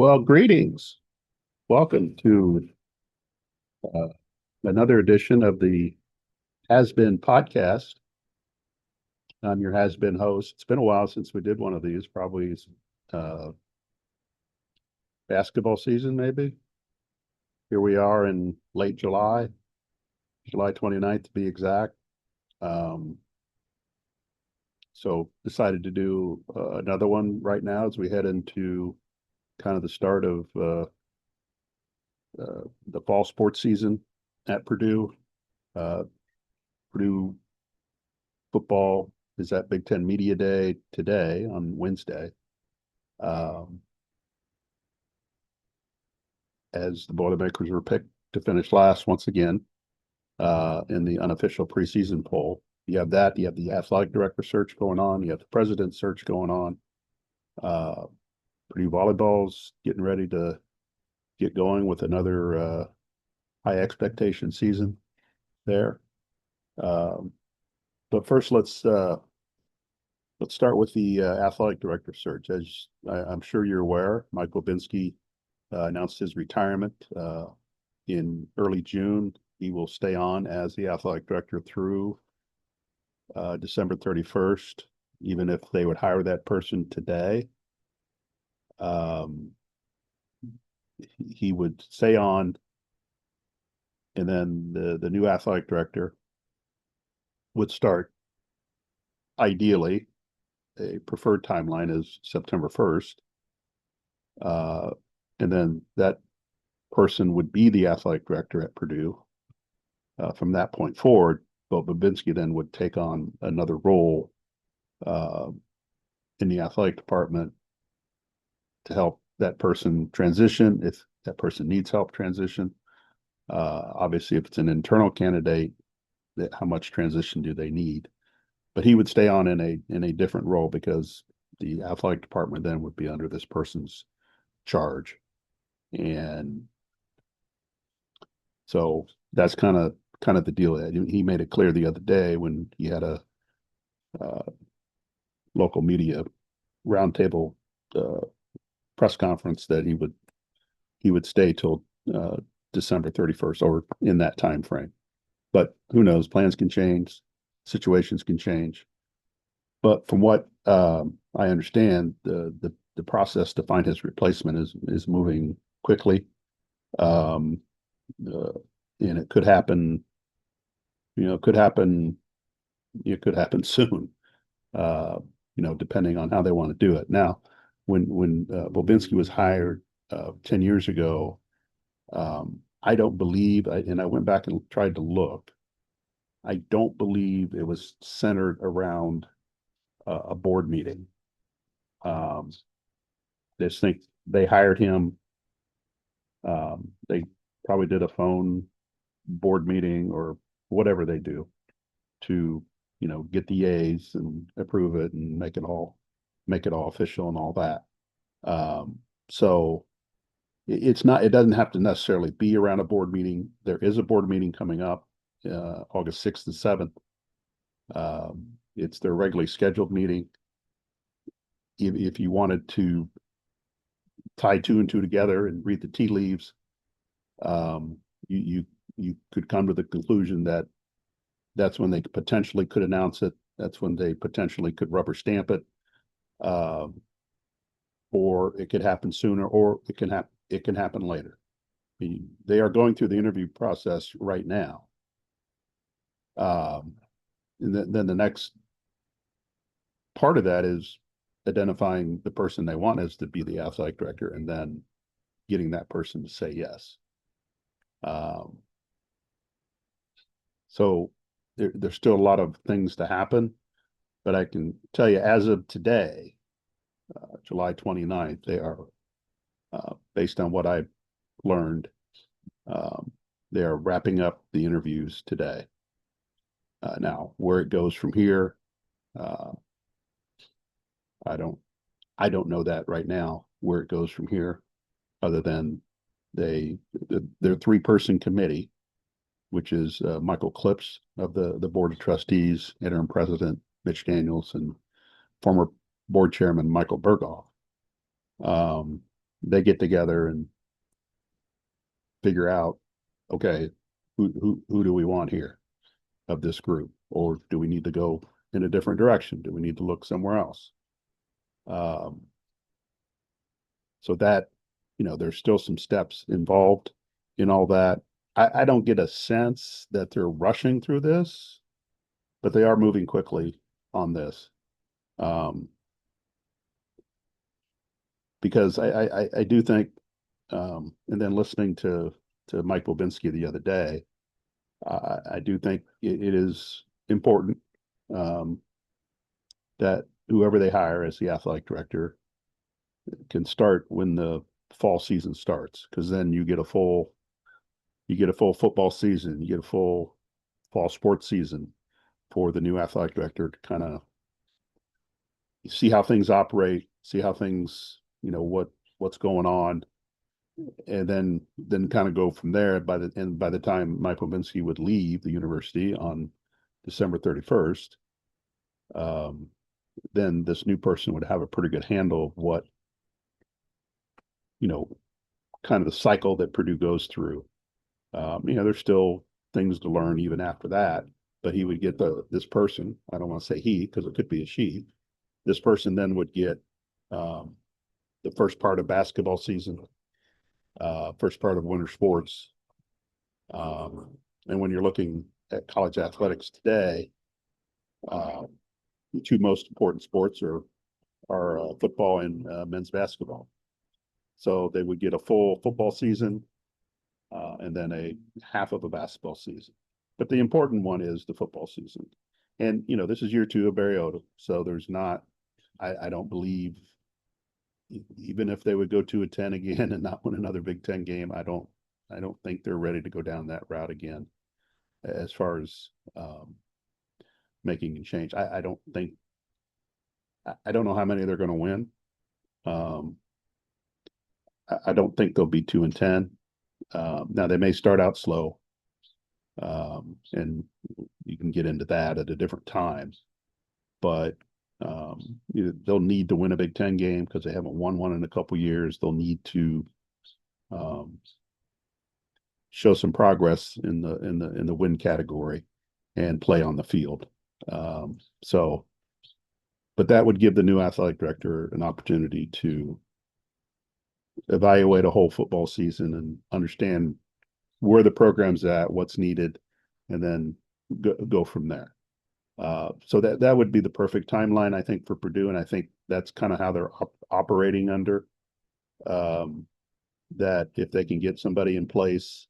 Well, greetings. Welcome to uh, another edition of the Has Been podcast. I'm your Has Been host. It's been a while since we did one of these, probably uh, basketball season, maybe. Here we are in late July, July 29th to be exact. Um, so decided to do another one right now as we head into kind of the start of the fall sports season at Purdue. Uh, Purdue football is at Big Ten Media Day today on Wednesday. Um, as the Boilermakers were picked to finish last once again in the unofficial preseason poll. You have that. You have the athletic director search going on. You have the president search going on. Uh, Purdue volleyball's getting ready to get going with another high expectation season there. Um, but first, let's start with the athletic director search. As I'm sure you're aware, Mike Bobinski announced his retirement in early June. He will stay on as the athletic director through December 31st, even if they would hire that person today. Um, he would stay on, and then the new athletic director would start. Ideally, a preferred timeline is September 1st, and then that person would be the athletic director at Purdue from that point forward. But Babinski then would take on another role uh, in the athletic department to help that person transition if that person needs help transition. Obviously, if it's an internal candidate, that how much transition do they need? But he would stay on in a different role because the athletic department then would be under this person's charge, and so that's kind of the deal. He made it clear the other day when he had a uh, local media roundtable uh, press conference that he would stay till uh, December 31st or in that time frame. But who knows? Plans can change, situations can change. But from what I understand, the process to find his replacement is moving quickly, um, uh, and it could happen. It could happen. It could happen soon. Uh, depending on how they want to do it. Now, when Bobinski was hired 10 years ago, I don't believe, and I went back and tried to look. I don't believe it was centered around a board meeting. Um, they just think they hired him. They probably did a phone board meeting or whatever they do to, get the A's and approve it and make it all official and all that. So it's not, it doesn't have to necessarily be around a board meeting. There is a board meeting coming up August 6th and 7th. It's their regularly scheduled meeting. If you wanted to tie two and two together and read the tea leaves, um, you could come to the conclusion that that's when they potentially could announce it. That's when they potentially could rubber stamp it, um, or it could happen sooner, or it can happen later. I mean, they are going through the interview process right now. Um, and then the next part of that is identifying the person they want as to be the athletic director and then getting that person to say yes. Um, so there's still a lot of things to happen, but I can tell you as of today, July 29th, they are, based on what I've learned, um, they are wrapping up the interviews today. Now, where it goes from here, uh, I don't I don't know that right now where it goes from here, other than their three-person committee, which is Michael Clips of the board of trustees, interim president Mitch Daniels, and former board chairman Michael Berghoff. Um, they get together and figure out, okay, who do we want here of this group, or do we need to go in a different direction? Do we need to look somewhere else? Um, so that, there's still some steps involved in all that. I don't get a sense that they're rushing through this, but they are moving quickly on this. Um, because I do think, and then listening to Mike Bobinski the other day, I do think it is important, um, that whoever they hire as the athletic director can start when the fall season starts, because then you get a full football season, you get a full fall sports season for the new athletic director to kind of see how things operate, see how things, what's going on, and then kind of go from there. By the time Mike Levinsky would leave the university on December 31st, um, then this new person would have a pretty good handle of what, you know, kind of the cycle that Purdue goes through. There's still things to learn even after that, but he would get this person. I don't want to say he because it could be a she. This person then would get, um, the first part of basketball season, first part of winter sports. And when you're looking at college athletics today, uh, the two most important sports are football and men's basketball. So they would get a full football season, and then a half of a basketball season. But the important one is the football season. And this is year 2 of Barry Odom, so there's not. I don't believe, even if they would go 2-10 again and not win another Big Ten game, I don't think they're ready to go down that route again as far as, making a change. I don't think. I don't know how many they're going to win. Um, I don't think they'll be 2-10. Now they may start out slow, and you can get into that at a different time. But they'll need to win a Big Ten game because they haven't won one in a couple years. They'll need to, um, show some progress in the win category and play on the field. So, but that would give the new athletic director an opportunity to evaluate a whole football season and understand where the program's at, what's needed, and then go from there. So that would be the perfect timeline, I think, for Purdue, and I think that's kind of how they're operating under. Um, that if they can get somebody in place,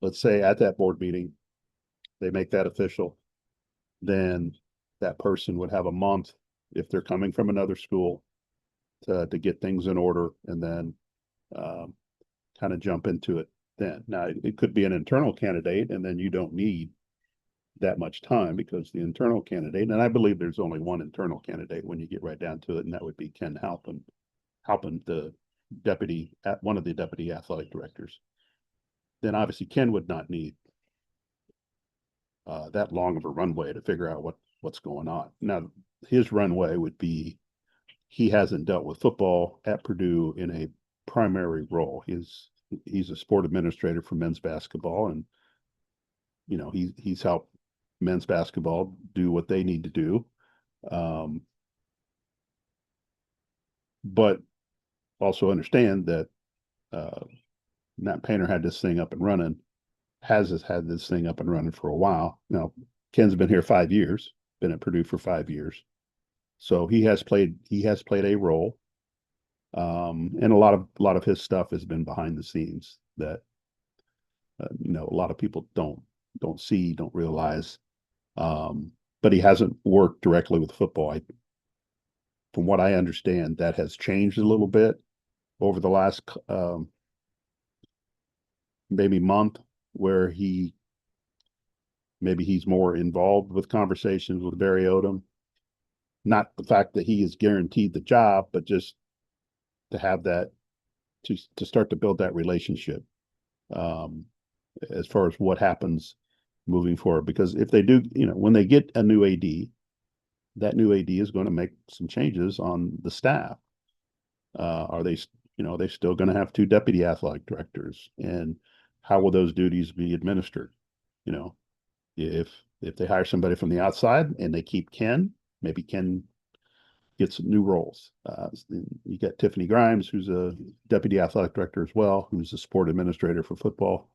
let's say at that board meeting, they make that official, then that person would have a month if they're coming from another school to get things in order, and then, um, kind of jump into it then. Now, it could be an internal candidate, and then you don't need that much time because the internal candidate, and I believe there's only one internal candidate when you get right down to it, and that would be Ken Halpin, the one of the deputy athletic directors. Then obviously Ken would not need that long of a runway to figure out what's going on. Now, his runway would be, he hasn't dealt with football at Purdue in a primary role. He's a sport administrator for men's basketball, and he's helped men's basketball do what they need to do. Um, but also understand that, Matt Painter had this thing up and running, has had this thing up and running for a while. Now, Ken's been here 5 years, been at Purdue for 5 years. So he has played a role. And a lot of his stuff has been behind the scenes that, a lot of people don't see, don't realize. But he hasn't worked directly with football. From what I understand, that has changed a little bit over the last, maybe month, where maybe he's more involved with conversations with Barry Odom. Not the fact that he is guaranteed the job, but just to have that, to start to build that relationship, um, as far as what happens moving forward. Because if they do, when they get a new AD, that new AD is going to make some changes on the staff. Are they, they're still going to have two deputy athletic directors, and how will those duties be administered? You know, if they hire somebody from the outside and they keep Ken, maybe Ken gets new roles. You got Tiffany Grimes, who's a deputy athletic director as well, who's a sport administrator for football.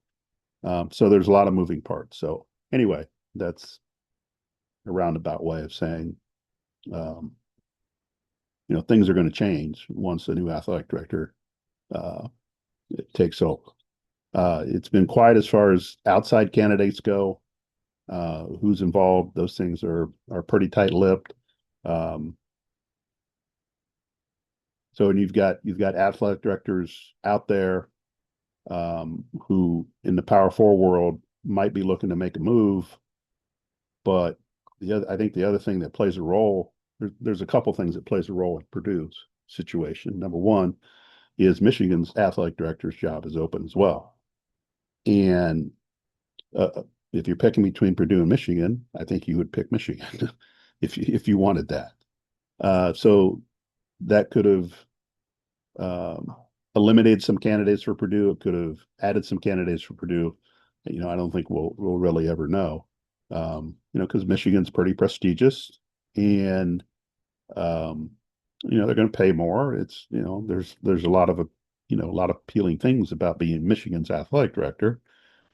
So there's a lot of moving parts. So anyway, that's a roundabout way of saying, um, things are going to change once the new athletic director uh, takes over. It's been quiet as far as outside candidates go. Who's involved? Those things are pretty tight-lipped. Um, so, and you've got athletic directors out there who, in the Power Four world, might be looking to make a move. But I think the other thing that plays a role, there's a couple things that plays a role in Purdue's situation. Number one is Michigan's athletic director's job is open as well. And if you're picking between Purdue and Michigan, I think you would pick Michigan if you wanted that. So that could have eliminated some candidates for Purdue. It could have added some candidates for Purdue. I don't think we'll really ever know. Because Michigan's pretty prestigious, and they're going to pay more. It's there's a lot of appealing things about being Michigan's athletic director.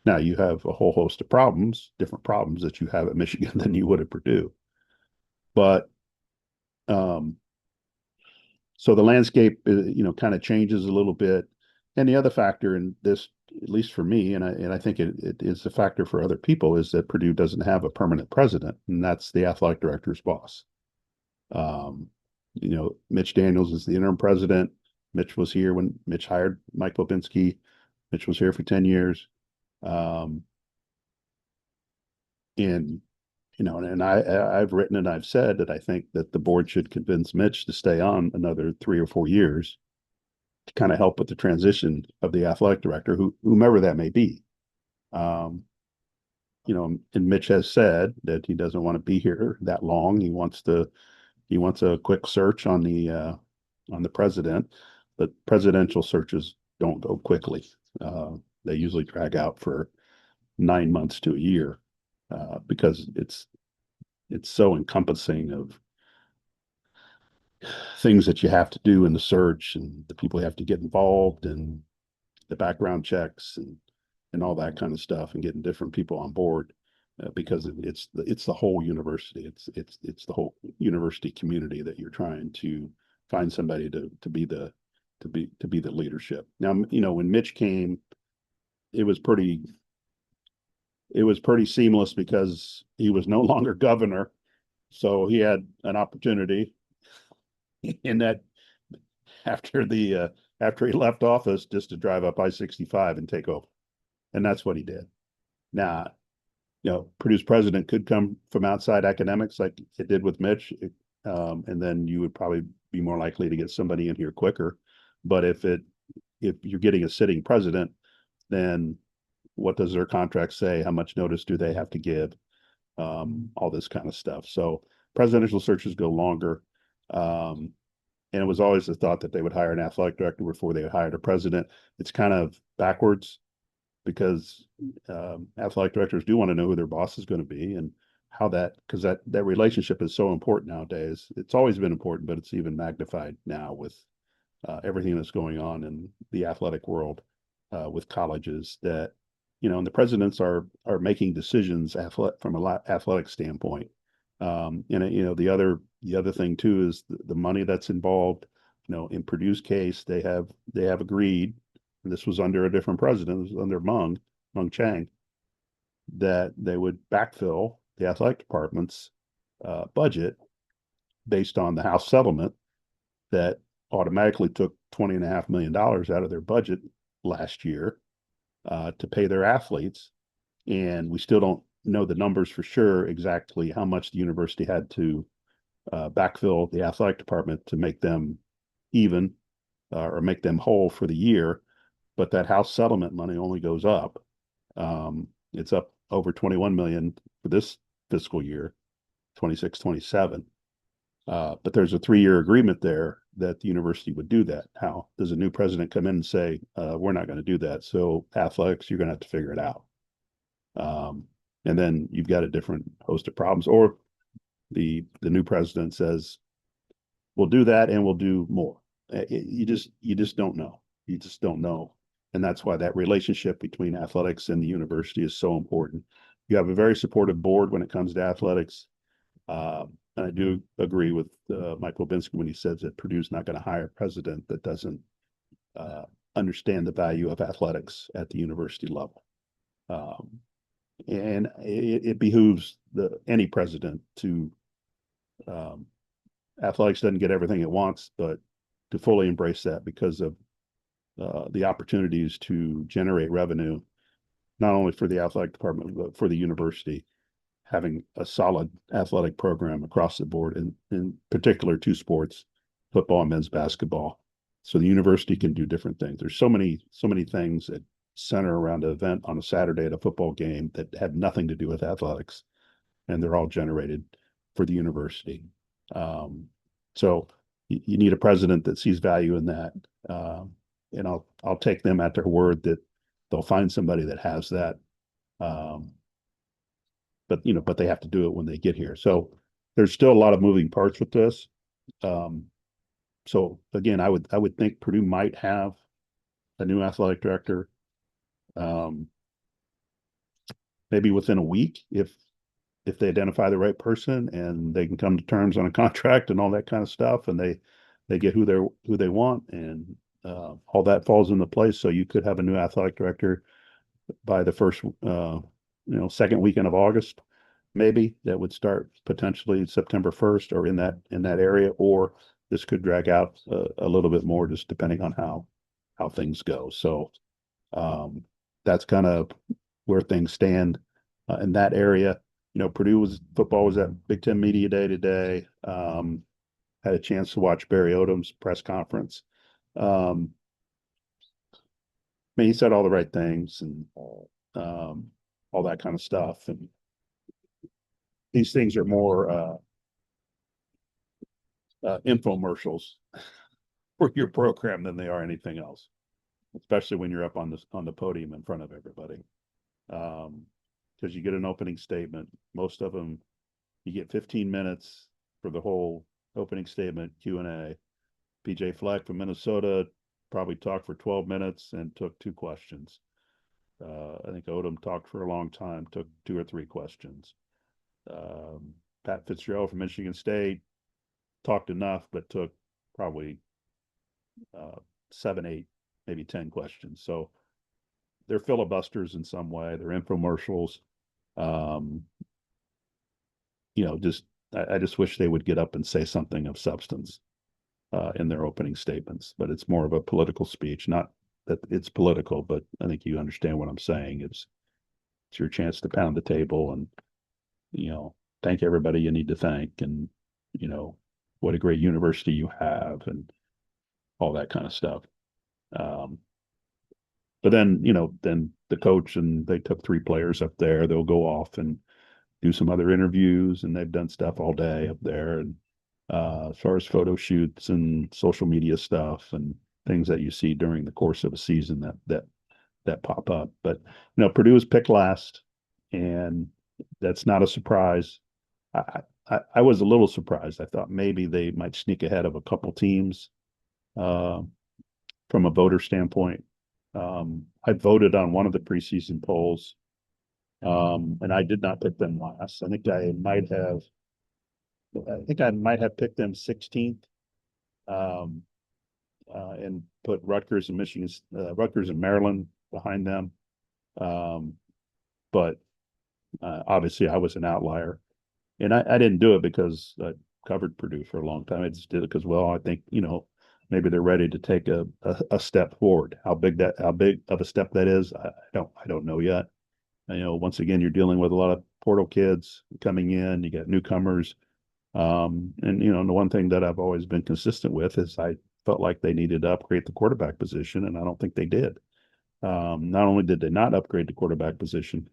Now you have a whole host of different problems that you have at Michigan than you would at Purdue. But so the landscape, kind of changes a little bit. And the other factor in this, at least for me, and I think it is a factor for other people, is that Purdue doesn't have a permanent president, and that's the athletic director's boss. Mitch Daniels is the interim president. Mitch was here when Mitch hired Mike Lipinski. Mitch was here for 10 years. And I've written and I've said that I think that the board should convince Mitch to stay on another 3 or 4 years to kind of help with the transition of the athletic director, whomever that may be. And Mitch has said that he doesn't want to be here that long. He wants a quick search on the president, but presidential searches don't go quickly. They usually drag out for 9 months to a year because it's so encompassing of things that you have to do in the search, and the people have to get involved, and the background checks and all that kind of stuff, and getting different people on board because it's the whole university. It's the whole university community that you're trying to find somebody to be the leadership. Now, when Mitch came, it was pretty seamless because he was no longer governor. So he had an opportunity in that after he left office just to drive up I-65 and take over. And that's what he did. Now, Purdue's president could come from outside academics like it did with Mitch. And then you would probably be more likely to get somebody in here quicker. But if you're getting a sitting president, then what does their contract say? How much notice do they have to give? All this kind of stuff. So presidential searches go longer. And it was always the thought that they would hire an athletic director before they hired a president. It's kind of backwards because athletic directors do want to know who their boss is going to be and how because that relationship is so important nowadays. It's always been important, but it's even magnified now with everything that's going on in the athletic world with colleges that, and the presidents are making decisions from an athletic standpoint. And the other thing too is the money that's involved. In Purdue's case, they have agreed, and this was under a different president, it was under Mung Chang, that they would backfill the athletic department's budget based on the House settlement that automatically took $20.5 million out of their budget last year to pay their athletes. And we still don't know the numbers for sure exactly how much the university had to backfill the athletic department to make them even or make them whole for the year. But that House settlement money only goes up. It's up over 21 million for this fiscal year, 26, 27. But there's a 3-year agreement there that the university would do that. How does a new president come in and say, we're not going to do that? So athletics, you're going to have to figure it out. And then you've got a different host of problems. Or the new president says, we'll do that and we'll do more. You just don't know. You just don't know. And that's why that relationship between athletics and the university is so important. You have a very supportive board when it comes to athletics. And I do agree with Mike Lubinsky when he says that Purdue's not going to hire a president that doesn't understand the value of athletics at the university level. And it behooves any president to athletics doesn't get everything it wants, but to fully embrace that because of the opportunities to generate revenue, not only for the athletic department, but for the university, having a solid athletic program across the board, in particular two sports, football and men's basketball. So the university can do different things. There's so many things that center around an event on a Saturday at a football game that have nothing to do with athletics, and they're all generated for the university. So you need a president that sees value in that. And I'll take them at their word that they'll find somebody that has that. But they have to do it when they get here. So there's still a lot of moving parts with this. So again, I would think Purdue might have a new athletic director, maybe within a week if they identify the right person and they can come to terms on a contract and all that kind of stuff, and they get who they want, and all that falls into place. So you could have a new athletic director by the first second weekend of August, maybe, that would start potentially September 1st or in that area, or this could drag out a little bit more just depending on how things go. So that's kind of where things stand in that area. Purdue football was at Big Ten Media Day today. Had a chance to watch Barry Odom's press conference. I mean, he said all the right things and all that kind of stuff. And these things are more infomercials for your program than they are anything else, especially when you're up on the podium in front of everybody. Because you get an opening statement. Most of them, you get 15 minutes for the whole opening statement, Q&A. PJ Fleck from Minnesota probably talked for 12 minutes and took 2 questions. I think Odom talked for a long time, took 2 or 3 questions. Pat Fitzgerald from Michigan State talked enough, but took probably 7, 8, maybe 10 questions. So they're filibusters in some way. They're infomercials. I just wish they would get up and say something of substance in their opening statements. But it's more of a political speech. Not that it's political, but I think you understand what I'm saying. It's your chance to pound the table and thank everybody you need to thank, and what a great university you have, and all that kind of stuff. But then the coach, and they took 3 players up there. They'll go off and do some other interviews, and they've done stuff all day up there. And as far as photo shoots and social media stuff and things that you see during the course of a season that pop up. But Purdue was picked last, and that's not a surprise. I was a little surprised. I thought maybe they might sneak ahead of a couple teams from a voter standpoint. I voted on one of the preseason polls, and I did not pick them last. I think I might have picked them 16th, and put Rutgers and Maryland behind them. But obviously I was an outlier, and I didn't do it because I covered Purdue for a long time. I just did it because, well, I think maybe they're ready to take a step forward. How big of a step that is, I don't know yet. Once again, you're dealing with a lot of portal kids coming in. You got newcomers, and the one thing that I've always been consistent with is I felt like they needed to upgrade the quarterback position, and I don't think they did. Not only did they not upgrade the quarterback position,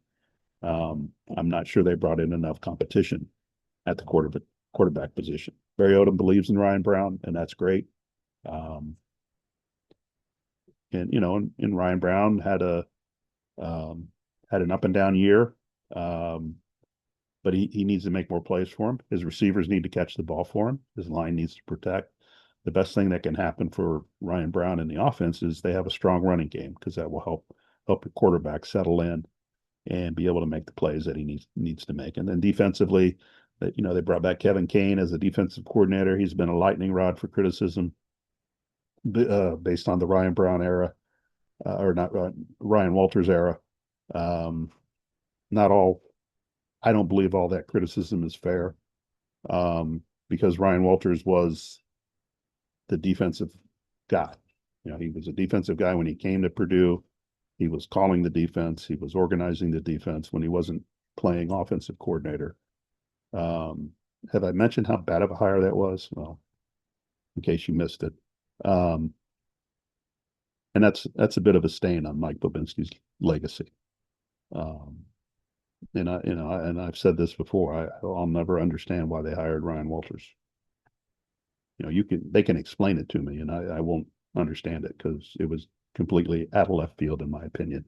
I'm not sure they brought in enough competition at the quarterback position. Barry Odom believes in Ryan Brown, and that's great. Um, and Ryan Brown had an up and down year. Um, but he needs to make more plays for him. His receivers need to catch the ball for him. His line needs to protect. The best thing that can happen for Ryan Brown in the offense is they have a strong running game because that will help your quarterback settle in and be able to make the plays that he needs to make. And then defensively, they brought back Kevin Kane as a defensive coordinator. He's been a lightning rod for criticism based on the Ryan Brown era, or not Ryan Walters era. Um, not all I don't believe all that criticism is fair, because Ryan Walters was the defensive guy. He was a defensive guy when he came to Purdue. He was calling the defense. He was organizing the defense when he wasn't playing offensive coordinator. Um, have I mentioned how bad of a hire that was? Well, in case you missed it. Um, and that's a bit of a stain on Mike Bobinski's legacy. Um, and I've said this before. I'll never understand why they hired Ryan Walters. They can explain it to me, and I won't understand it because it was completely out of left field, in my opinion.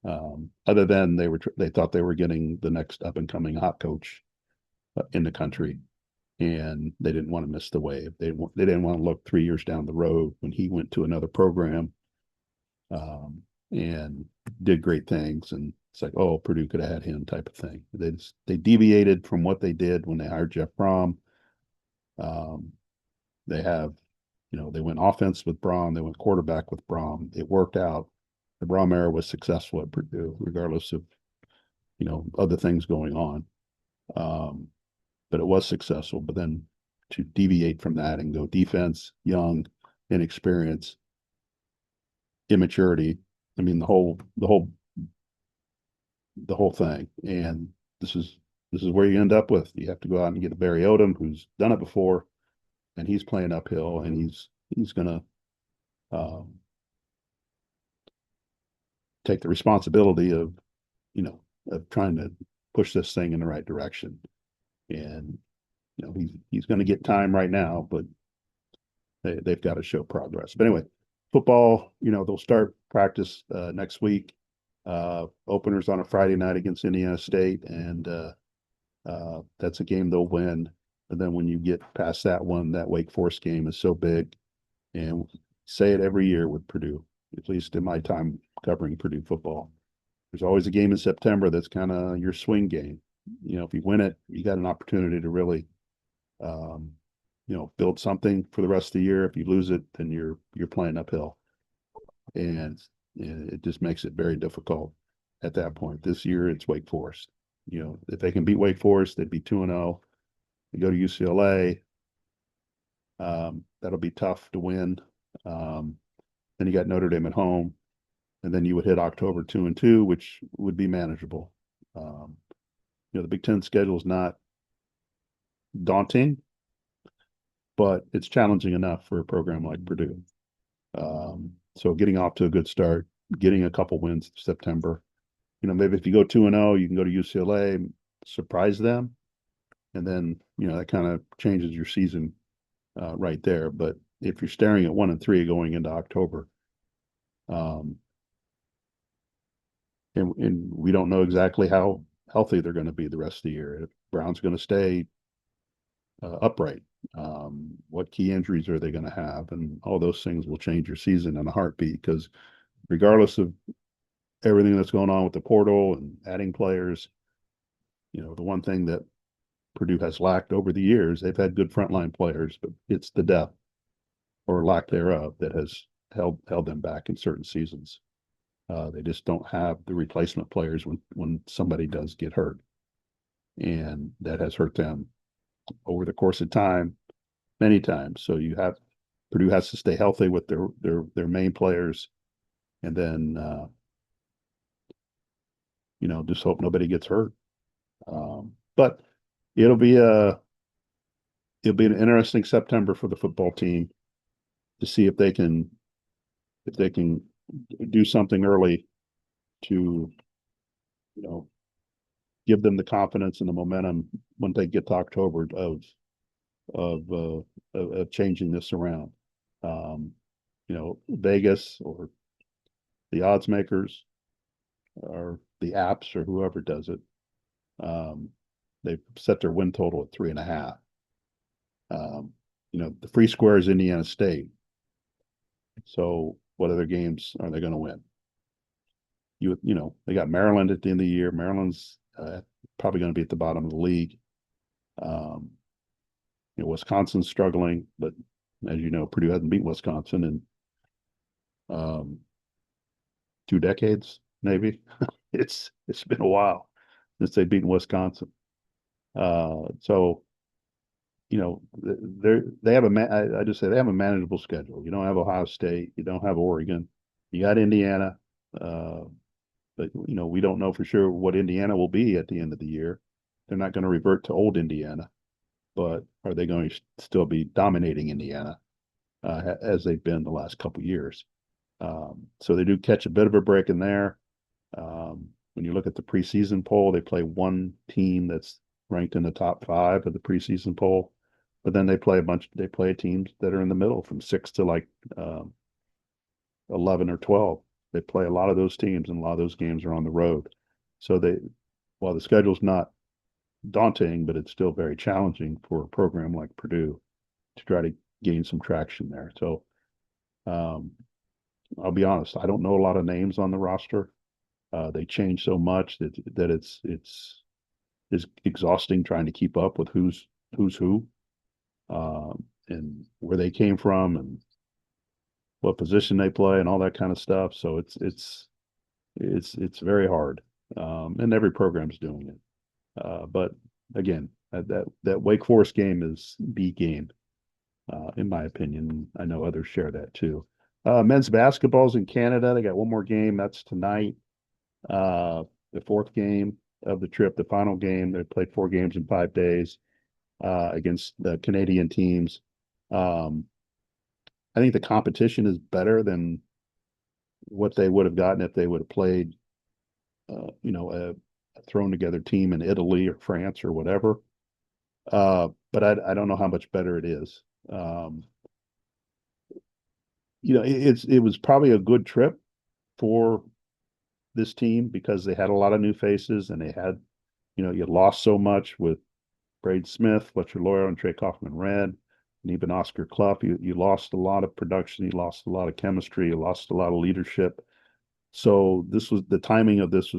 Other than they thought they were getting the next up and coming hot coach in the country, and they didn't want to miss the wave. They didn't want to look 3 years down the road when he went to another program, and did great things. And it's like, oh, Purdue could have had him, type of thing. They deviated from what they did when they hired Jeff Brom. They have, they went offense with Brom. They went quarterback with Brom. It worked out. The Brom era was successful at Purdue, regardless of, other things going on. But it was successful. But then to deviate from that and go defense, young, inexperience, immaturity. I mean, the whole thing. And this is where you end up with. You have to go out and get a Barry Odom who's done it before, and he's playing uphill, and he's going to take the responsibility of trying to push this thing in the right direction. And he's going to get time right now, but they've got to show progress. But anyway, football, they'll start practice next week. Openers on a Friday night against Indiana State, and that's a game they'll win. And then when you get past that one, that Wake Forest game is so big, and say it every year with Purdue, at least in my time covering Purdue football. There's always a game in September that's kind of your swing game. If you win it, you got an opportunity to really, build something for the rest of the year. If you lose it, then you're playing uphill, and it just makes it very difficult at that point. This year, it's Wake Forest. If they can beat Wake Forest, they'd be 2-0. They go to UCLA. That'll be tough to win. Then you got Notre Dame at home, and then you would hit October 2-2, which would be manageable. The Big Ten schedule is not daunting, but it's challenging enough for a program like Purdue. So getting off to a good start, getting a couple wins in September. Maybe if you go 2-0, you can go to UCLA, surprise them, and then that kind of changes your season right there. But if you're staring at 1-3 going into October, and we don't know exactly how healthy they're going to be the rest of the year. If Brown's going to stay upright, what key injuries are they going to have, and all those things will change your season in a heartbeat. Because regardless of everything that's going on with the portal and adding players, the one thing that Purdue has lacked over the years, they've had good frontline players, but it's the depth or lack thereof that has held them back in certain seasons. They just don't have the replacement players when somebody does get hurt, and that has hurt them over the course of time, many times. So Purdue has to stay healthy with their main players, and then just hope nobody gets hurt. But it'll be an interesting September for the football team to see if they can do something early to give them the confidence and the momentum when they get to October of changing this around. Vegas or the odds makers or the apps or whoever does it. Um, they've set their win total at 3.5. The free square is Indiana State. So what other games are they going to win? They got Maryland at the end of the year. Maryland's probably going to be at the bottom of the league. Um, Wisconsin's struggling, but as you know, Purdue hasn't beat Wisconsin in 2 decades, maybe. It's been a while since they've beaten Wisconsin. So they have I just say they have a manageable schedule. You don't have Ohio State, you don't have Oregon, you got Indiana, but we don't know for sure what Indiana will be at the end of the year. They're not going to revert to old Indiana, but are they going to still be dominating Indiana as they've been the last couple of years? So they do catch a bit of a break in there. When you look at the preseason poll, they play one team that's ranked in the top 5 of the preseason poll, but then they play teams that are in the middle from 6 to like 11 or 12. They play a lot of those teams, and a lot of those games are on the road. So while the schedule's not daunting, but it's still very challenging for a program like Purdue to try to gain some traction there. So I'll be honest, I don't know a lot of names on the roster. They change so much that it's exhausting trying to keep up with who's who, and where they came from and what position they play and all that kind of stuff. So it's very hard, and every program's doing it. But again, that Wake Forest game is the game, in my opinion. I know others share that too. Men's basketball's in Canada. They got one more game. That's tonight. The 4th game of the trip, the final game. They played 4 games in 5 days against the Canadian teams. I think the competition is better than what they would have gotten if they would have played, a thrown together team in Italy or France or whatever. But I don't know how much better it is. It was probably a good trip for this team because they had a lot of new faces, and they had, you lost so much with Braden Smith, Fletcher Loyer, and Trey Kaufman-Renn, and even Oscar Clough. You lost a lot of production, you lost a lot of chemistry, you lost a lot of leadership. So the timing of this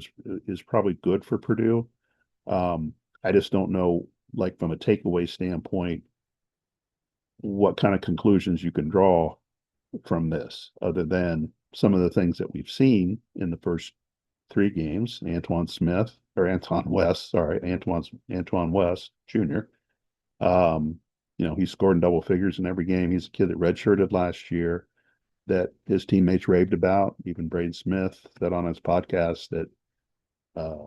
is probably good for Purdue. I just don't know, like from a takeaway standpoint, what kind of conclusions you can draw from this, other than some of the things that we've seen in the first 3 games. Antoine West Jr. He scored in double figures in every game. He's a kid that redshirted last year that his teammates raved about. Even Braden Smith said on his podcast that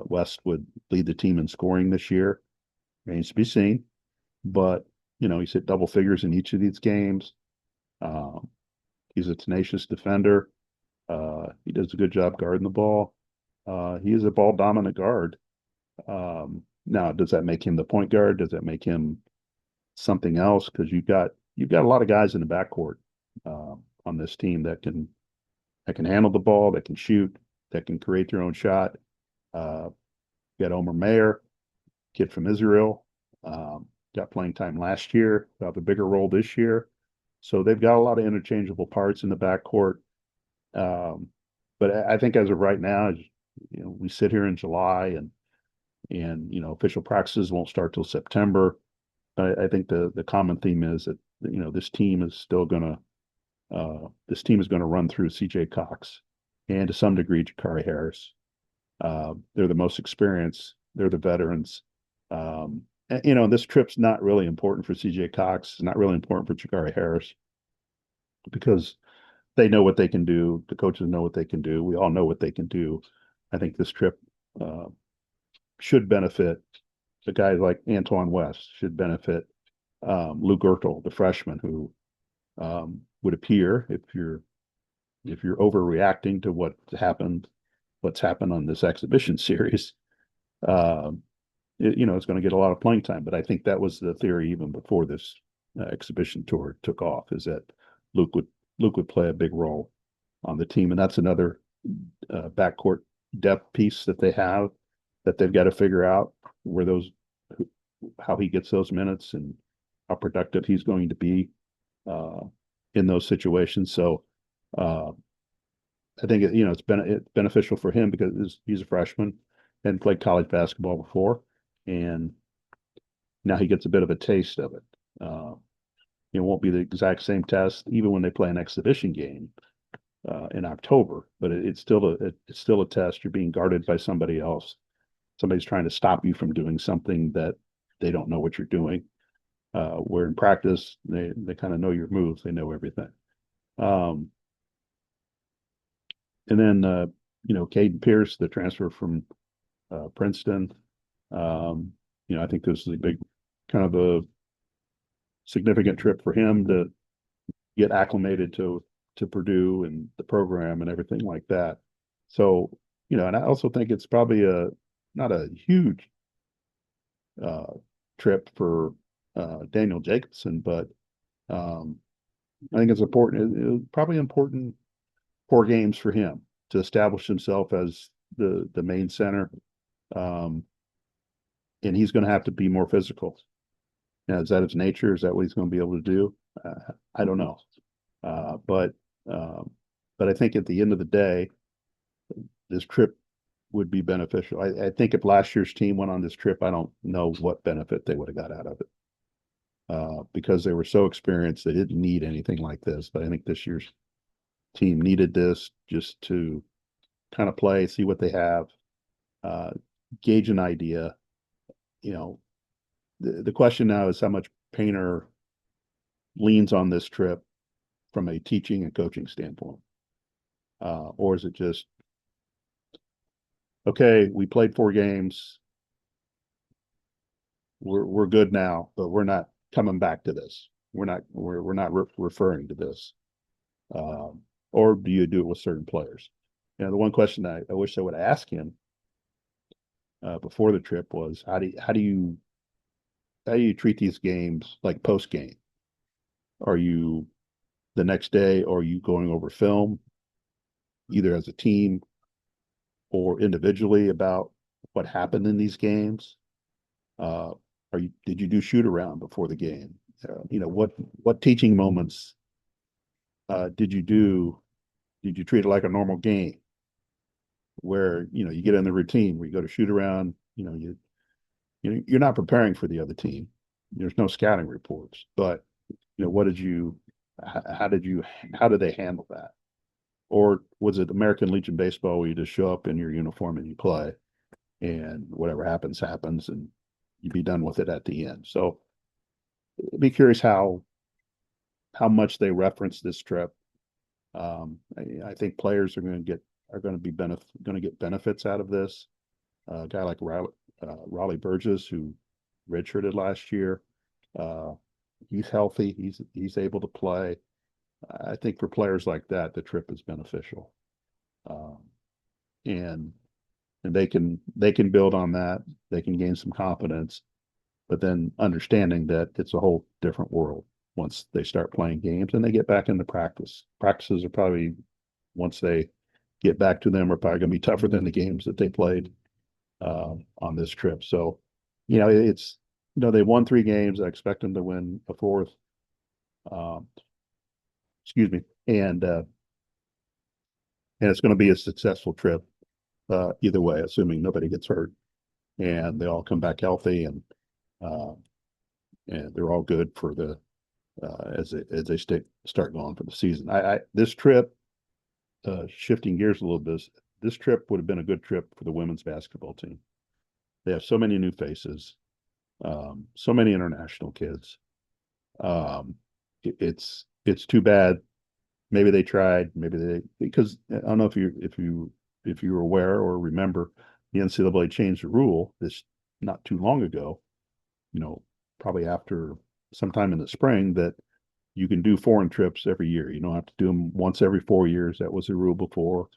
West would lead the team in scoring this year. Remains to be seen. But, he's hit double figures in each of these games. He's a tenacious defender. He does a good job guarding the ball. He is a ball dominant guard. Now, does that make him the point guard? Does that make him something else? Because you've got a lot of guys in the backcourt on this team that can handle the ball, that can shoot, that can create their own shot. Got Omer Mayer, kid from Israel, got playing time last year, got a bigger role this year. So they've got a lot of interchangeable parts in the backcourt. But I think as of right now, we sit here in July and official practices won't start till September. I think the common theme is that this team is going to run through C.J. Cox and to some degree Jakari Harris. They're the most experienced. They're the veterans. This trip's not really important for C.J. Cox. It's not really important for Jakari Harris because they know what they can do. The coaches know what they can do. We all know what they can do. I think this trip should benefit the guys like Antoine West, should benefit Luke Ertel, the freshman, who would appear, if you're overreacting to what's happened on this exhibition series, it's going to get a lot of playing time. But I think that was the theory even before this exhibition tour took off, is that Luke Luke would play a big role on the team, and that's another backcourt depth piece that they have that they've got to figure out where those how he gets those minutes and how productive he's going to be uh, in those situations. So uh, I think it's beneficial for him because he's a freshman and played college basketball before, and now he gets a bit of a taste of it. It won't be the exact same test, even when they play an exhibition game in October. But it's still a test. You're being guarded by somebody else. Somebody's trying to stop you from doing something that they don't know what you're doing. Where in practice they kind of know your moves. They know everything. Um, and then Caden Pierce, the transfer from Princeton. I think this is a big kind of a significant trip for him to get acclimated to Purdue and the program and everything like that. So, and I also think it's probably not a huge uh, trip for Daniel Jacobson, but I think it's important. It was probably important 4 games for him to establish himself as the main center, um, and he's going to have to be more physical. Now, is that his nature? Is that what he's going to be able to do? I don't know, uh, but um, but I think at the end of the day, this trip would be beneficial. I think if last year's team went on this trip, I don't know what benefit they would have got out of it because they were so experienced. They didn't need anything like this. But I think this year's team needed this just to kind of play, see what they have, uh, gauge an idea. You know, the question now is how much Painter leans on this trip from a teaching and coaching standpoint, or is it just okay? We played 4 games. We're good now, but we're not coming back to this. We're not referring to this. Or do you do it with certain players? The one question I wish I would ask him before the trip was how do you treat these games like post game? Are you the next day, or are you going over film either as a team or individually about what happened in these games? Uh, did you do shoot around before the game? What teaching moments did you do? Did you treat it like a normal game where you get in the routine where you go to shoot around? You're not preparing for the other team. There's no scouting reports, but what did you? How did you? How did they handle that? Or was it American Legion baseball where you just show up in your uniform and you play, and whatever happens happens, and you be done with it at the end? So, I'd be curious how much they reference this trip. I think players are going to be going to get benefits out of this. A guy like Raleigh Burgess, who redshirted last year, uh, he's healthy. He's able to play. I think for players like that, the trip is beneficial, um, and they can build on that. They can gain some confidence, but then understanding that it's a whole different world once they start playing games and they get back into practice. Practices are probably once they get back to them are probably going to be tougher than the games that they played on this trip. So, it's they won 3 games. I expect them to win a fourth. Um, excuse me, and it's going to be a successful trip either way, assuming nobody gets hurt and they all come back healthy uh, and they're all good for the as they start going for the season. This trip, shifting gears a little bit, this trip would have been a good trip for the women's basketball team. They have so many new faces, so many international kids. Um, it's too bad. Maybe they tried. Maybe they because I don't know if you were aware or remember the NCAA changed the rule this not too long ago. Probably after sometime in the spring that you can do foreign trips every year. You don't have to do them once every 4 years. That was the rule before,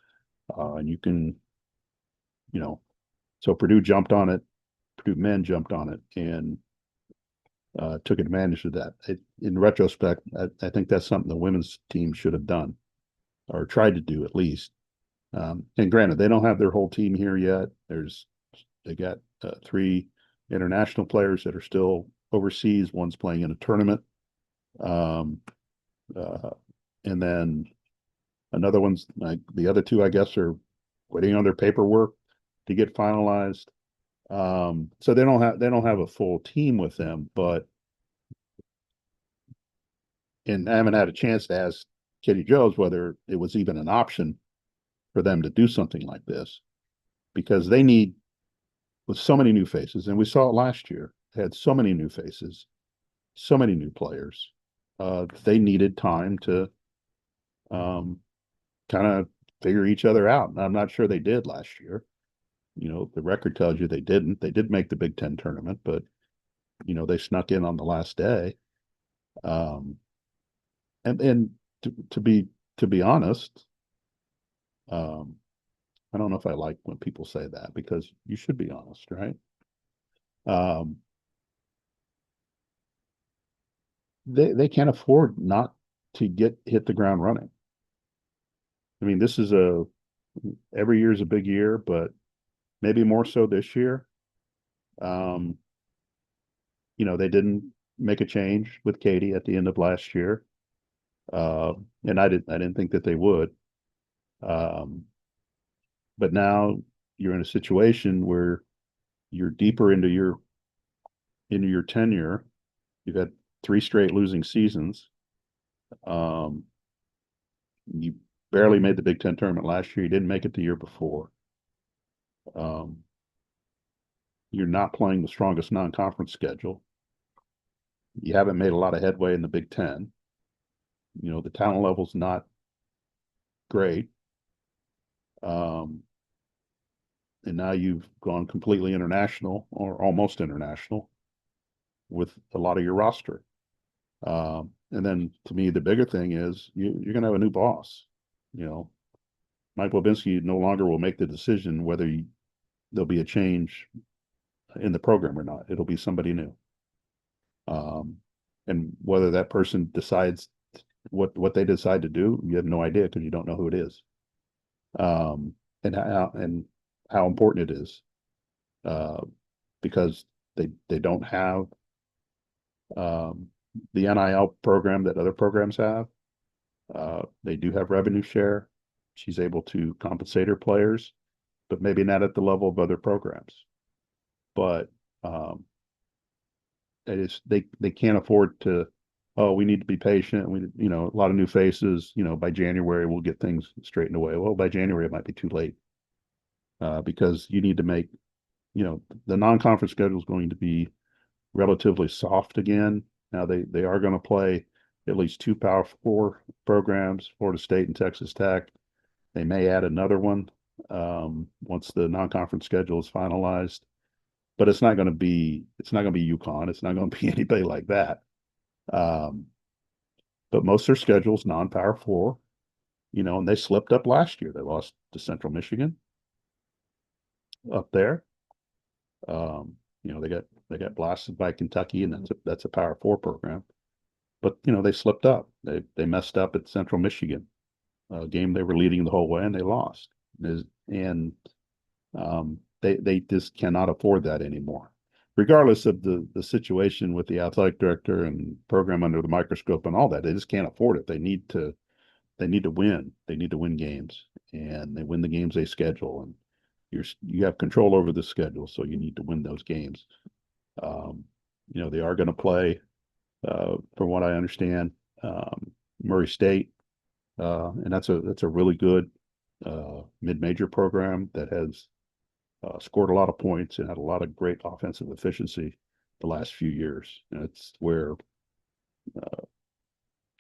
and you can, so Purdue jumped on it. Purdue men jumped on it, and took advantage of that. In retrospect, I think that's something the women's team should have done or tried to do at least. And granted, they don't have their whole team here yet. They got three international players that are still overseas. One's playing in a tournament, um, uh, and then another one's like the other two, I guess, are waiting on their paperwork to get finalized. So they don't have a full team with them, but and I haven't had a chance to ask Kitty Joes whether it was even an option for them to do something like this because they need with so many new faces, and we saw it last year. They had so many new faces, so many new players. They needed time to kind of figure each other out. And I'm not sure they did last year. The record tells you they didn't. They did make the Big Ten tournament, but they snuck in on the last day. Um, and to be honest, um, I don't know if I like when people say that because you should be honest, right? Um, they can't afford not to hit the ground running. I mean, this is every year is a big year, but maybe more so this year. Um, they didn't make a change with Katie at the end of last year, uh, and I didn't think that they would. Um, but now you're in a situation where you're deeper into your tenure. You've had three straight losing seasons. Um, you barely made the Big Ten tournament last year. You didn't make it the year before. Um, you're not playing the strongest non-conference schedule. You haven't made a lot of headway in the Big Ten. The talent level's not great. Um, and now you've gone completely international or almost international with a lot of your roster. And then to me, the bigger thing is you're going to have a new boss. You know, Mike Wabinski no longer will make the decision whether there'll be a change in the program or not. It'll be somebody new. Um, and whether that person decides what they decide to do, you have no idea because you don't know who it is. Um, and how important it is uh, because they don't have um, the NIL program that other programs have. They do have revenue share. She's able to compensate her players, but maybe not at the level of other programs. But um, they can't afford to. Oh, we need to be patient. A lot of new faces. By January we'll get things straightened away. Well, by January it might be too late because you need to make. The non-conference schedule is going to be relatively soft again. Now they are going to play at least two Power Four programs, Florida State and Texas Tech. They may add another one once the non-conference schedule is finalized, but it's not going to be UConn. It's not going to be anybody like that. Um, but most of their schedules non-Power Four. And they slipped up last year. They lost to Central Michigan up there. They got blasted by Kentucky, and that's a Power Four program. But they slipped up. They messed up at Central Michigan, a game they were leading the whole way, and they lost. And they just cannot afford that anymore, regardless of the situation with the athletic director and program under the microscope and all that. They just can't afford it. They need to win. They need to win games, and they win the games they schedule. And you have control over the schedule, so you need to win those games. They are going to play, from what I understand, Murray State, and that's a really good mid-major program that has scored a lot of points and had a lot of great offensive efficiency the last few years. And it's where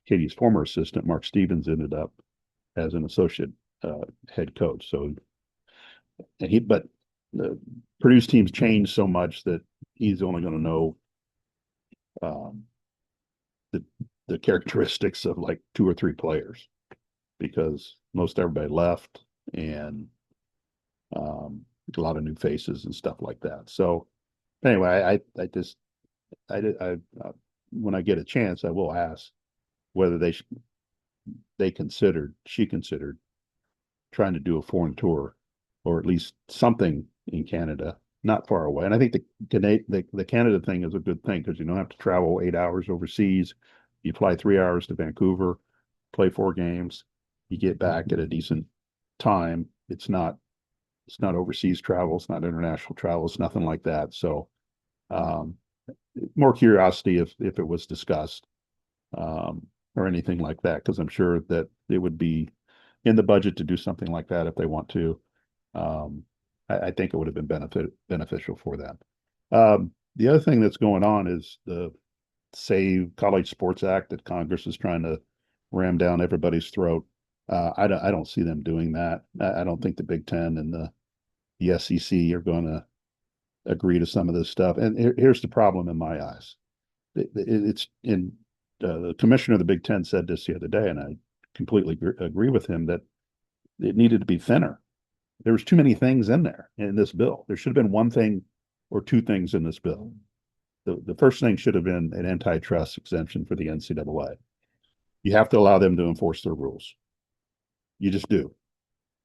Katie's former assistant Mark Stevens ended up as an associate head coach. So but Purdue's teams changed so much that he's only going to know um, the the characteristics of like two or three players because most everybody left and a lot of new faces and stuff like that. So anyway, I just when I get a chance, I will ask whether she considered trying to do a foreign tour, or at least something in Canada, not far away. And I think the Canada thing is a good thing because you don't have to travel 8 hours overseas. You fly 3 hours to Vancouver, play 4 games, you get back at a decent time. It's not overseas travel, it's not international travel, it's nothing like that. So um, more curiosity if it was discussed, or anything like that, because I'm sure that it would be in the budget to do something like that if they want to. Um, I think it would have been beneficial for them. The other thing that's going on is the Save College Sports Act that Congress is trying to ram down everybody's throat. I don't see them doing that. I don't think the Big Ten and the SEC are going to agree to some of this stuff. And here's the problem in my eyes. It's in the commissioner of the Big Ten said this the other day, and I completely agree with him that it needed to be thinner. There was too many things in there in this bill. There should have been one thing or two things in this bill. The first thing should have been an antitrust exemption for the NCAA. You have to allow them to enforce their rules. You just do.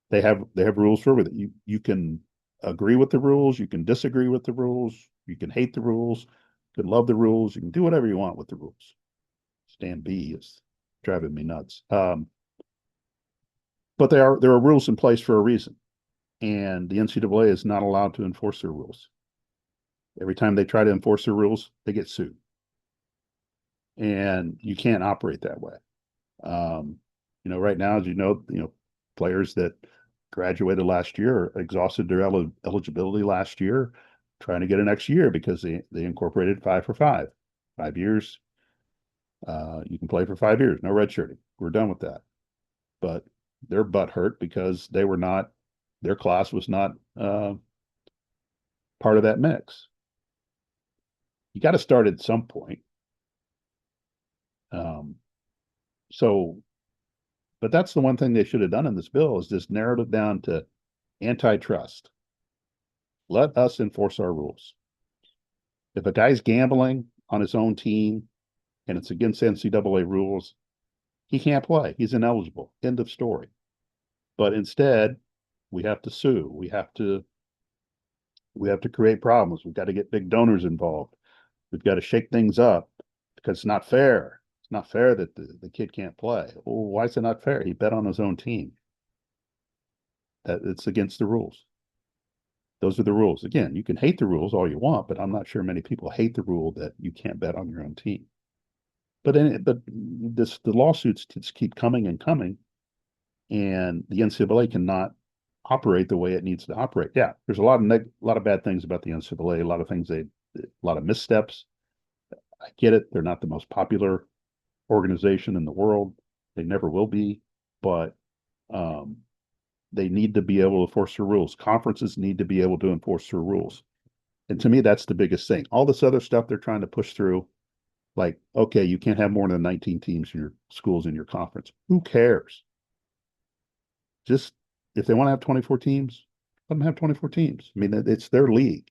They have rules for everything. You can agree with the rules, you can disagree with the rules, you can hate the rules, you can love the rules, you can do whatever you want with the rules. Stan B is driving me nuts. But there are rules in place for a reason, and the NCAA is not allowed to enforce their rules. Every time they try to enforce their rules, they get sued, and you can't operate that way. Um, right now, as players that graduated last year exhausted their eligibility last year, trying to get an next year because they incorporated 5 for 5, 5 years. You can play for 5 years, no redshirting. We're done with that. But their butt hurt because their class was not part of that mix. You got to start at some point. Um, so, but that's the one thing they should have done in this bill is just narrowed it down to antitrust. Let us enforce our rules. If a guy's gambling on his own team and it's against NCAA rules, he can't play. He's ineligible. End of story. But instead, we have to sue. We have to create problems. We've got to get big donors involved. We've got to shake things up because it's not fair. It's not fair that the kid can't play. Well, why is it not fair? He bet on his own team. That it's against the rules. Those are the rules. Again, you can hate the rules all you want, but I'm not sure many people hate the rule that you can't bet on your own team. But the lawsuits just keep coming and coming, and the NCAA cannot operate the way it needs to operate. Yeah, there's a lot of bad things about the NCAA. A lot of missteps. I get it. They're not the most popular organization in the world. They never will be, but they need to be able to enforce their rules. Conferences need to be able to enforce their rules. And to me, that's the biggest thing. All this other stuff they're trying to push through, like, okay, you can't have more than 19 teams in your schools in your conference. Who cares? Just if they want to have 24 teams, let them have 24 teams. I mean, it's their league.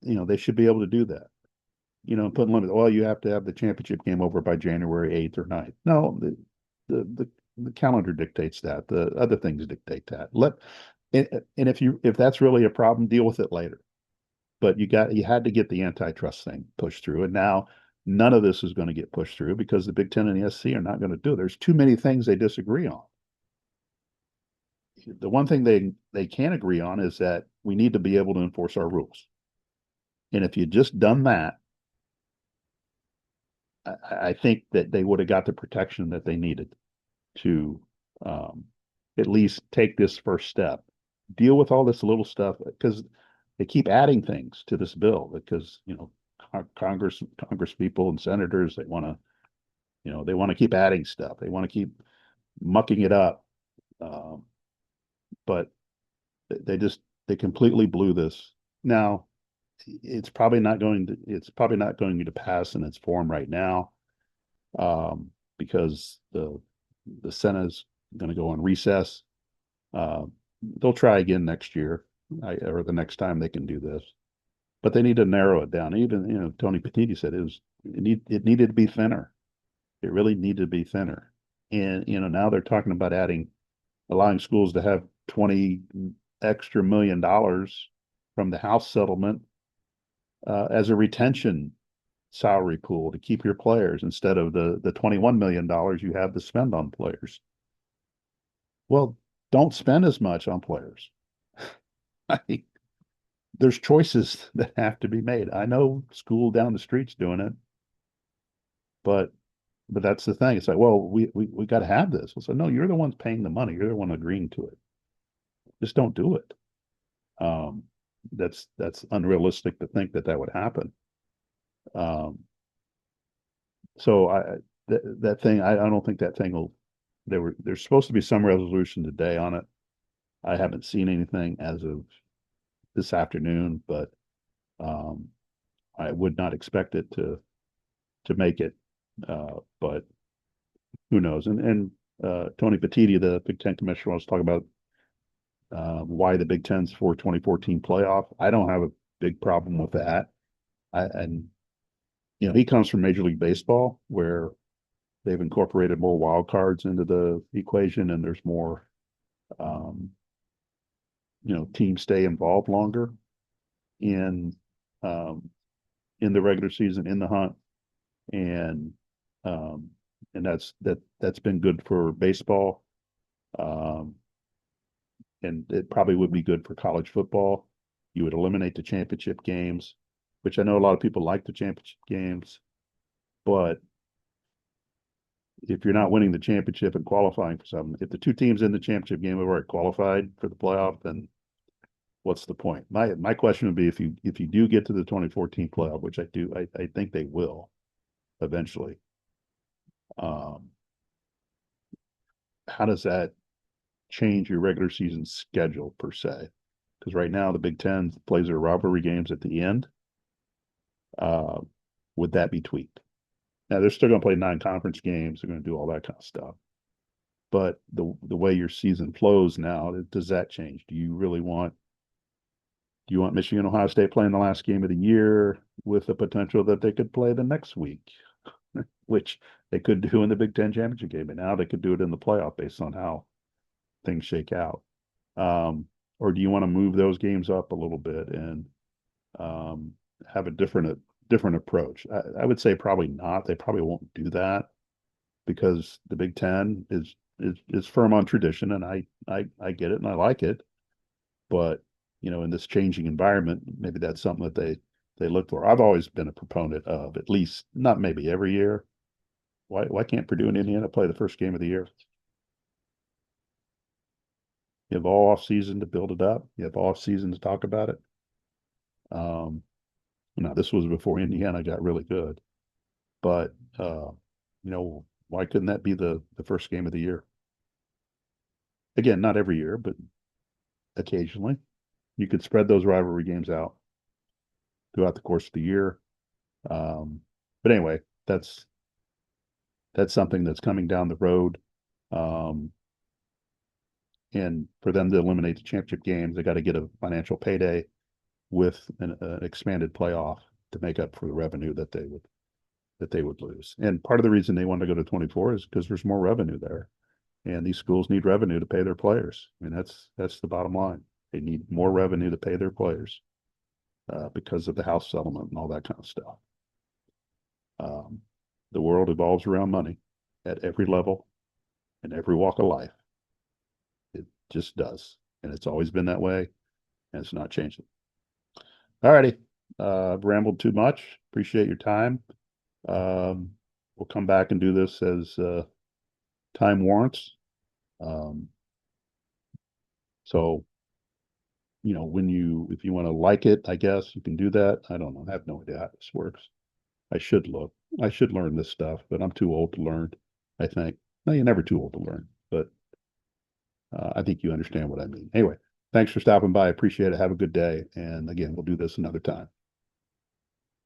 They should be able to do that. Put limit. Well, you have to have the championship game over by January 8th or 9th. No, the calendar dictates that. The other things dictate that. And if that's really a problem, deal with it later. But you had to get the antitrust thing pushed through, and now none of this is going to get pushed through because the Big Ten and the SEC are not going to do it. There's too many things they disagree on. The one thing they can agree on is that we need to be able to enforce our rules. And if you just done that, I think that they would have got the protection that they needed to at least take this first step, deal with all this little stuff because they keep adding things to this bill because Congress people and senators they want to keep adding stuff. They want to keep mucking it up, but they completely blew this. Now it's probably not going to pass in its form right now, because the Senate is going to go on recess. They'll try again next year, or the next time they can do this. but they need to narrow it down. Even, Tony Petitti said it needed to be thinner. It really needed to be thinner. And, now they're talking about allowing schools to have 20 extra $1 million from the House settlement as a retention salary pool to keep your players instead of the $21 million you have to spend on players. Well, don't spend as much on players. I mean, there's choices that have to be made. I know school down the street's doing it, but that's the thing. It's like, well, we got to have this. So no, you're the ones paying the money. You're the one agreeing to it. Just don't do it. Um, that's unrealistic to think that would happen. Um, so that thing, I don't think that thing will. There's supposed to be some resolution today on it. I haven't seen anything as of this afternoon, but um, I would not expect it to make it. But who knows? And Tony Petitti, the Big Ten commissioner, wants to talk about why the Big Ten's for 2014 playoff. I don't have a big problem with that. And he comes from Major League Baseball, where they've incorporated more wild cards into the equation, and there's more, teams stay involved longer in um, in the regular season, in the hunt, and um, that's been good for baseball, um, and it probably would be good for college football. You would eliminate the championship games, which I know a lot of people like the championship games, but if you're not winning the championship and qualifying for something, if the two teams in the championship game have already qualified for the playoff, then what's the point? My question would be, if you do get to the 2014 playoff, which I think they will eventually. Um, how does that change your regular season schedule per se? Because right now the Big Ten plays their rivalry games at the end. Uh, would that be tweaked? Now they're still going to play non-conference games. They're going to do all that kind of stuff. But the way your season flows now, does that change? Do you want Michigan, Ohio State playing the last game of the year with the potential that they could play the next week, which they could do in the Big Ten championship game, and now they could do it in the playoff based on how things shake out. Or do you want to move those games up a little bit and have a different approach? I would say probably not. They probably won't do that because the Big Ten is firm on tradition, and I get it and I like it, but in this changing environment, maybe that's something that they look for. I've always been a proponent of, at least not maybe every year. Why can't Purdue and Indiana play the first game of the year? You have all off season to build it up. You have off season to talk about it. Now this was before Indiana got really good, but why couldn't that be the first game of the year? Again, not every year, but occasionally. You could spread those rivalry games out throughout the course of the year. But anyway, that's something that's coming down the road. And for them to eliminate the championship games, they got to get a financial payday with an expanded playoff to make up for the revenue that they would lose. And part of the reason they wanted to go to 24 is because there's more revenue there, and these schools need revenue to pay their players. I mean, that's the bottom line. They need more revenue to pay their players because of the House settlement and all that kind of stuff. The world evolves around money at every level and every walk of life. It just does. And it's always been that way, and it's not changing. All righty. I've rambled too much. Appreciate your time. We'll come back and do this as time warrants. So, if you want to like it, I guess you can do that. I don't know. I have no idea how this works. I should learn this stuff, but I'm too old to learn, I think. No, you're never too old to learn, but I think you understand what I mean. Anyway, thanks for stopping by. I appreciate it. Have a good day. And again, we'll do this another time.